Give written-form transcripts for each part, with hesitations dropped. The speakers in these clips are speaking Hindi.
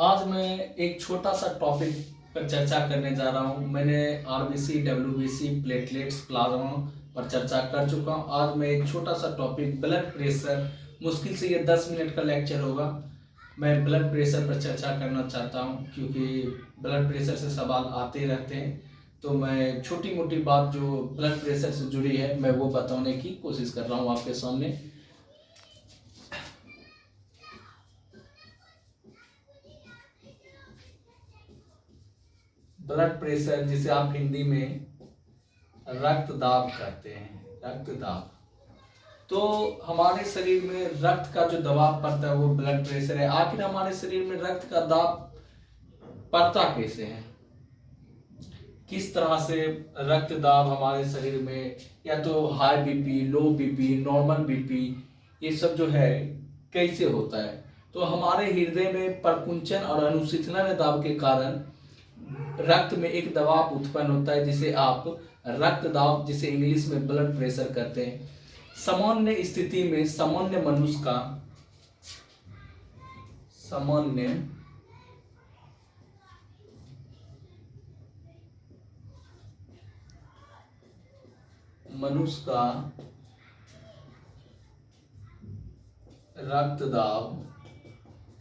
आज मैं एक छोटा सा टॉपिक पर चर्चा करने जा रहा हूँ। मैंने आरबीसी, डब्ल्यूबीसी, प्लेटलेट्स, प्लाज्मा पर चर्चा कर चुका हूँ। आज मैं एक छोटा सा टॉपिक ब्लड प्रेशर, मुश्किल से ये 10 मिनट का लेक्चर होगा। मैं ब्लड प्रेशर पर चर्चा करना चाहता हूँ क्योंकि ब्लड प्रेशर से सवाल आते रहते हैं। तो मैं छोटी मोटी बात जो ब्लड प्रेशर से जुड़ी है मैं वो बताने की कोशिश कर रहा हूँ आपके सामने। ब्लड प्रेशर जिसे आप हिंदी में रक्त दाब कहते हैं, रक्त दाब। तो हमारे शरीर में रक्त का जो दबाव पड़ता है वो ब्लड प्रेशर है। आखिर हमारे शरीर में रक्त का दाब पड़ता कैसे है, किस तरह से रक्त दाब हमारे शरीर में, या तो हाई बीपी, लो बीपी, नॉर्मल बीपी, ये सब जो है कैसे होता है। तो हमारे हृदय में प्रकुंचन और अनुशीतलन दाब के कारण रक्त में एक दबाव उत्पन्न होता है जिसे आप रक्त दाब, जिसे इंग्लिश में ब्लड प्रेशर कहते हैं। सामान्य स्थिति में सामान्य मनुष्य का रक्त दाब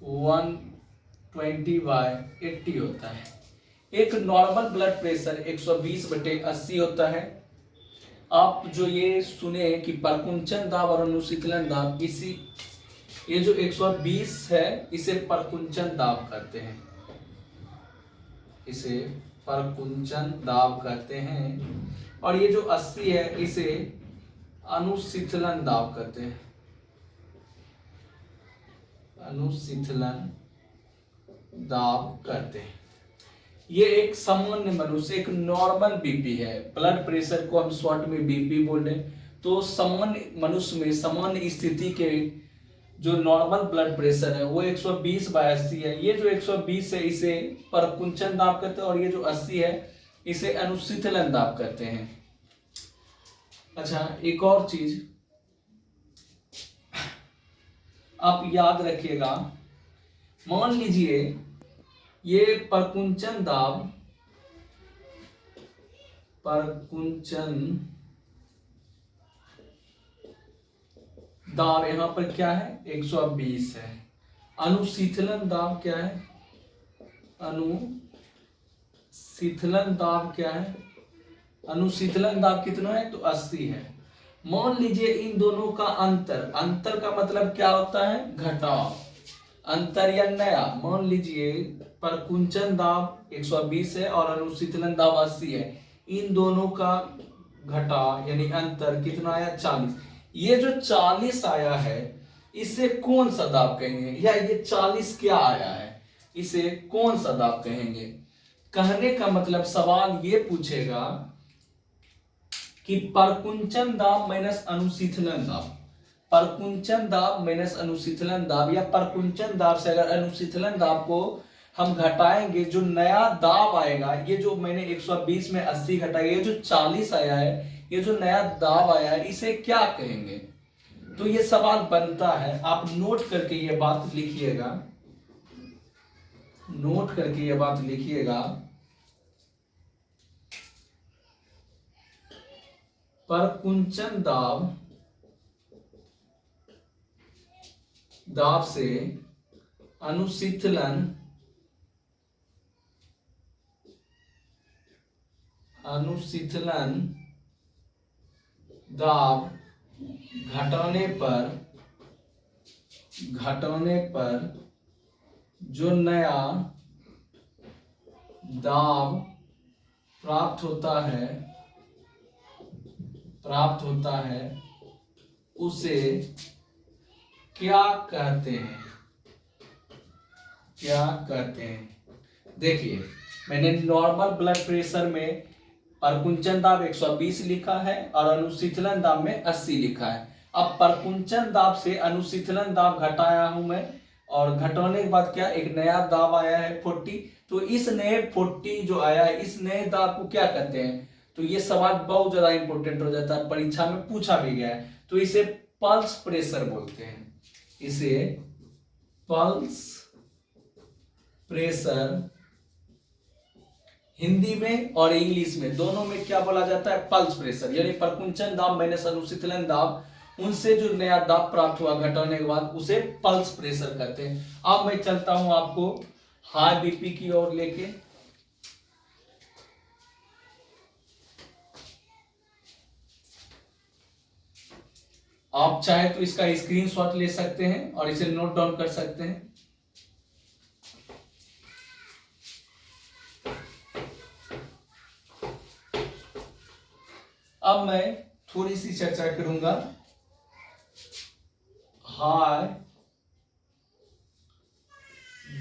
120/80 होता है। एक नॉर्मल ब्लड प्रेशर 120/80 होता है। आप जो ये सुने कि प्रकुंचन दाब और अनुशीतलन दाब, ये जो 120 है इसे प्रकुंचन दाब कहते हैं, इसे प्रकुंचन दाब कहते हैं। और ये जो 80 है इसे अनुशीतलन दाब कहते हैं, अनुशीतलन दाब करते हैं। ये एक सामान्य मनुष्य, एक नॉर्मल बीपी है। ब्लड प्रेशर को हम शॉर्ट में बीपी बोल रहे हैं। तो सामान्य मनुष्य में सामान्य स्थिति के जो नॉर्मल ब्लड प्रेशर है वो 120/80 है। ये जो 120 है इसे प्रकुंचन दाब कहते हैं और ये जो 80 है इसे अनुशीतलन दाब कहते हैं। अच्छा, एक और चीज आप याद रखिएगा, मान लीजिए ये प्रकुंचन दाब यहां पर क्या है, 120 है। अनुशीतलन दाब क्या है, अनुशीतलन दाब क्या है, अनुशीतलन दाब कितना है तो 80 है। मान लीजिए इन दोनों का अंतर का मतलब क्या होता है, घटाव, अंतर या नया। मान लीजिए प्रकुंचन दाब 120 है और अनुशीतलन दाब 80 है। इन दोनों का घटाव यानी अंतर कितना आया, 40। ये जो 40 आया है इसे कौन सा दाब कहेंगे, या ये 40 क्या आया है इसे कौन सा दाब कहेंगे। कहने का मतलब सवाल ये पूछेगा कि प्रकुंचन दाब माइनस अनुशीतलन दाब, प्रकुंचन दाब माइनस अनुशीतलन दाब, या प्रकुंचन दाब से अगर अनुशीतलन दाब को हम घटाएंगे जो नया दाब आएगा, ये जो मैंने 120 में 80 घटाया, ये जो 40 आया है, ये जो नया दाब आया है इसे क्या कहेंगे। तो ये सवाल बनता है, आप नोट करके ये बात लिखिएगा, नोट करके ये बात लिखिएगा। प्रकुंचन दाब से अनुशीतलन दाब घटाने पर जो नया दाब प्राप्त होता है उसे क्या कहते हैं। देखिए, मैंने नॉर्मल ब्लड प्रेशर में प्रकुंचन दाब 120 लिखा है और अनुशीतलन दाब में 80 लिखा है। अब प्रकुंचन दाब से अनुशीतलन दाब घटाया हूं मैं, और घटाने के बाद क्या, एक नया दाब आया है 40। तो इस नए 40 जो आया है इस नए दाब को क्या कहते हैं। तो ये सवाल बहुत ज्यादा इंपॉर्टेंट हो जाता है, परीक्षा में पूछा भी गया है। तो इसे पल्स प्रेशर बोलते हैं, इसे पल्स प्रेशर हिंदी में और इंग्लिश में दोनों में क्या बोला जाता है? पल्स प्रेशर, यानी प्रकुंचन दाब माइनस अनुशीतलन दाब, उनसे जो नया दाब प्राप्त हुआ घटाने के बाद उसे पल्स प्रेशर कहते हैं। अब मैं चलता हूं आपको हाई बीपी की ओर लेके। आप चाहे तो इसका स्क्रीनशॉट ले सकते हैं और इसे नोट डाउन कर सकते हैं। अब मैं थोड़ी सी चर्चा करूंगा हाई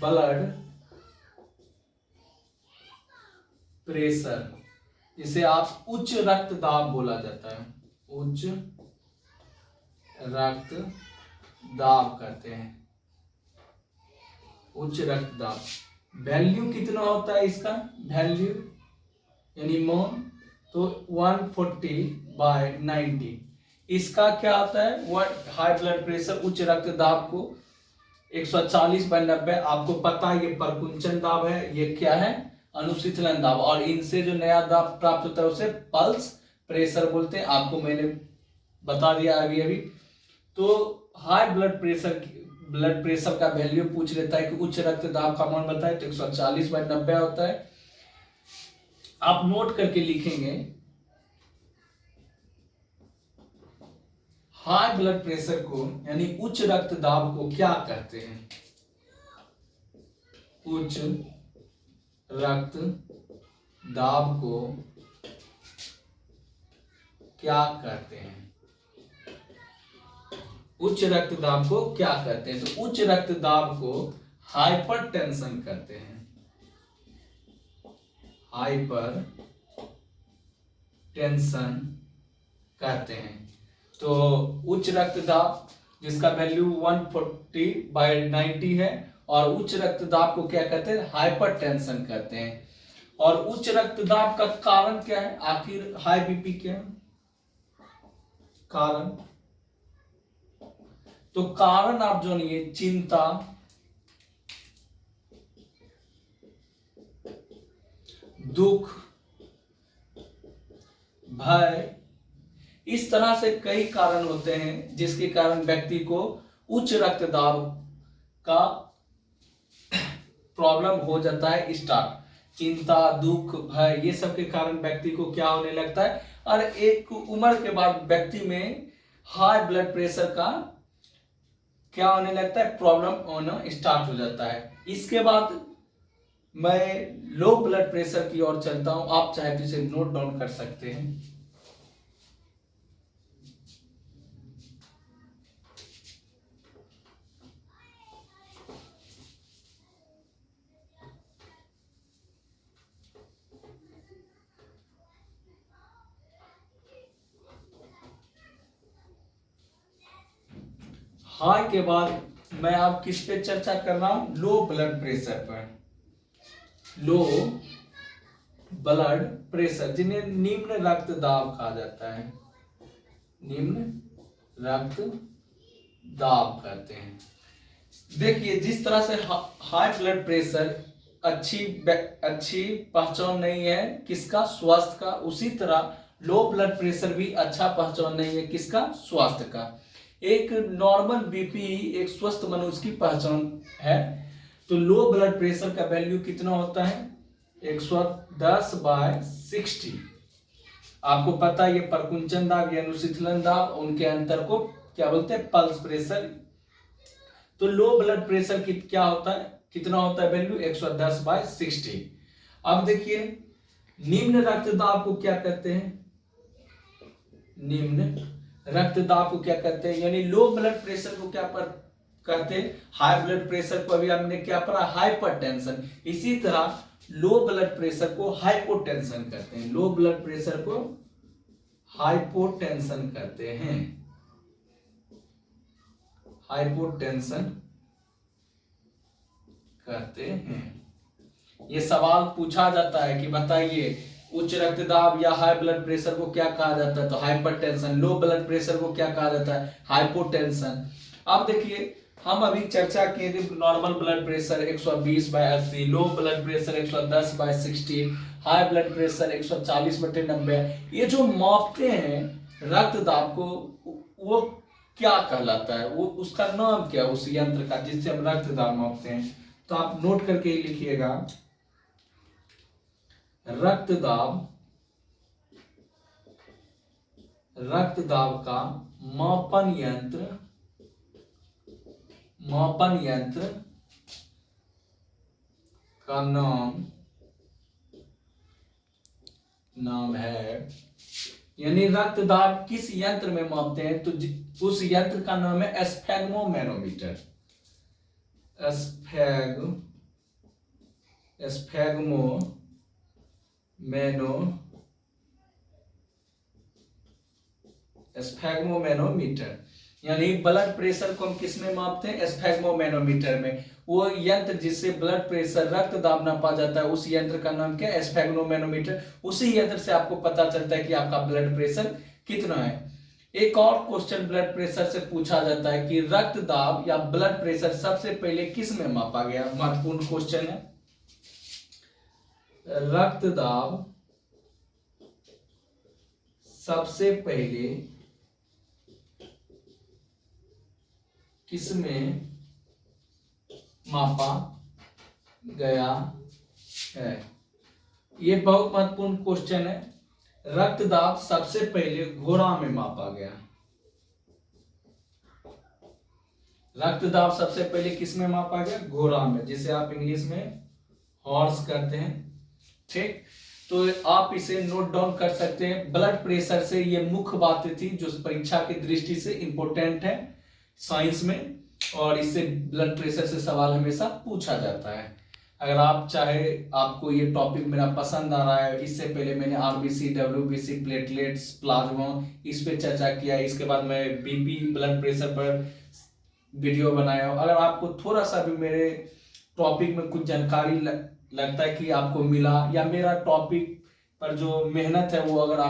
ब्लड प्रेशर, जिसे आप उच्च रक्तदाब बोला जाता है, उच्च रक्तदाब कहते हैं, उच्च रक्तदाब। वैल्यू कितना होता है इसका? वैल्यू यानी मोल तो 140/90। इसका क्या होता है? हाई ब्लड प्रेशर उच्च रक्तदाब को 140/90, आपको पता है ये परकुंचन दाब है, ये क्या है? अनुशीतलन दाब, और इनसे जो नया दाब प्राप्त होता है उसे पल्स प्रेशर बोलते हैं। आपको मैंने बता दिया अभी अभी। तो हाई ब्लड प्रेशर का वैल्यू पूछ लेता है कि उच्च रक्तदाब का मान बताए, तो 140/90 होता है। आप नोट करके लिखेंगे हाई ब्लड प्रेशर को यानी उच्च रक्तदाब को क्या कहते हैं? उच्च रक्तदाब को क्या कहते हैं? उच्च रक्तदाब को क्या कहते हैं? तो उच्च रक्तदाब को हाइपरटेंशन कहते हैं, हाइपर टेंशन कहते हैं। तो उच्च रक्तदाब जिसका वैल्यू 140/90 है, और उच्च रक्तदाब को क्या कहते हैं? हाइपरटेंशन कहते हैं। और उच्च रक्तदाब का कारण क्या है? आखिर हाई बीपी क्या है कारण? तो कारण आप जानिए चिंता, दुख, भय, इस तरह से कई कारण होते हैं जिसके कारण व्यक्ति को उच्च रक्तदाब का प्रॉब्लम हो जाता है स्टार्ट। चिंता, दुख, भय, ये सब के कारण व्यक्ति को क्या होने लगता है, और एक उम्र के बाद व्यक्ति में हाई ब्लड प्रेशर का क्या होने लगता है? प्रॉब्लम होना स्टार्ट हो जाता है। इसके बाद मैं लो ब्लड प्रेशर की ओर चलता हूं, आप चाहे तो इसे नोट डाउन कर सकते हैं। हाई के बाद मैं आप किस पे चर्चा कर रहा हूं? लो ब्लड प्रेशर पर। लो ब्लड प्रेशर जिन्हें निम्न रक्तदाब कहा जाता है, निम्न रक्तदाब कहते हैं। देखिए जिस तरह से हाई ब्लड प्रेशर अच्छी पहचान नहीं है किसका? स्वास्थ्य का, उसी तरह लो ब्लड प्रेशर भी अच्छा पहचान नहीं है किसका? स्वास्थ्य का। एक नॉर्मल बीपी एक स्वस्थ मनुष्य की पहचान है। तो लो ब्लड प्रेशर का वैल्यू कितना होता है? 110/60। आपको पता है ये परकुंचन दाब या अनुशीतलन दाब, उनके अंतर को क्या बोलते हैं? Pulse pressure. तो लो ब्लड प्रेशर की क्या होता है? कितना होता है वैल्यू? 110/60। अब देखिए निम्न रक्तदाब को क्या कहते हैं? निम्न रक्तदाब को क्या कहते हैं? यानी लो ब्लड प्रेशर को क्या कहते हैं? हाई ब्लड प्रेशर को अभी हमने क्या पढ़ा? हाइपरटेंशन। इसी तरह लो ब्लड प्रेशर को हाइपोटेंशन कहते हैं। लो ब्लड प्रेशर को हाइपोटेंशन कहते हैं, हाइपोटेंशन कहते हैं। ये सवाल पूछा जाता है कि बताइए उच्च रक्तदाब या हाई ब्लड प्रेशर को क्या कहा जाता है? तो हाइपरटेंशन। लो ब्लड प्रेशर को क्या कहा जाता है? हाइपोटेंशन। अब देखिए हम अभी चर्चा किए थे normal blood pressure 120/80, low blood pressure 110/60, high blood pressure 140/90। ये जो मापते हैं रक्त दाब को, वो क्या कहलाता है, वो उसका नाम क्या है उस यंत्र का जिससे हम रक्त दाब मापते हैं? तो आप नोट करके ही लिखिएगा, रक्त दाब, रक्त दाब का मापन यंत्र, मापन यंत्र का नाम है, यानी रक्त दाब किस यंत्र में मापते हैं तो उस यंत्र का नाम है स्फेग्मोमैनोमीटर। स्फेग्मोमैनोमीटर, यानी ब्लड प्रेशर को हम किस में मापते हैं? स्फेग्मोमैनोमीटर में। वो यंत्र जिससे ब्लड प्रेशर, रक्त दाब नापा जाता है, उस यंत्र का नाम क्या है? स्फेग्मोमैनोमीटर। उसी यंत्र से आपको पता चलता है कि आपका ब्लड प्रेशर कितना है। एक और क्वेश्चन ब्लड प्रेशर से पूछा जाता है कि रक्त दाब या ब्लड प्रेशर सबसे पहले किस में मापा गया? महत्वपूर्ण क्वेश्चन है। रक्त दाब सबसे पहले किसमें मापा गया है? ये बहुत महत्वपूर्ण क्वेश्चन है। रक्त दाब सबसे पहले घोड़ा में मापा गया। रक्त दाब सबसे पहले किस में मापा गया? घोड़ा में, जिसे आप इंग्लिश में हॉर्स कहते हैं। ठीक, तो आप इसे नोट डाउन कर सकते हैं। ब्लड प्रेशर से ये मुख्य बातें थी जो परीक्षा की दृष्टि से इंपॉर्टेंट है साइंस में, और इससे ब्लड प्रेशर से सवाल हमेशा पूछा जाता है। अगर आप चाहे, आपको ये टॉपिक मेरा पसंद आ रहा है, इससे पहले मैंने आरबीसी, डब्ल्यूबीसी, प्लेटलेट्स, प्लाज्मा, इस पे चर्चा किया, इसके बाद मैं बीपी, ब्लड प्रेशर पर वीडियो बनाया। अगर आपको थोड़ा सा भी मेरे टॉपिक में कुछ जानकारी लगता है कि आपको मिला, या मेरा टॉपिक पर जो मेहनत है वो अगर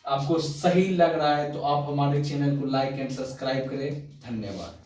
आपको सही लग रहा है, तो आप हमारे चैनल को लाइक एंड सब्सक्राइब करें। धन्यवाद।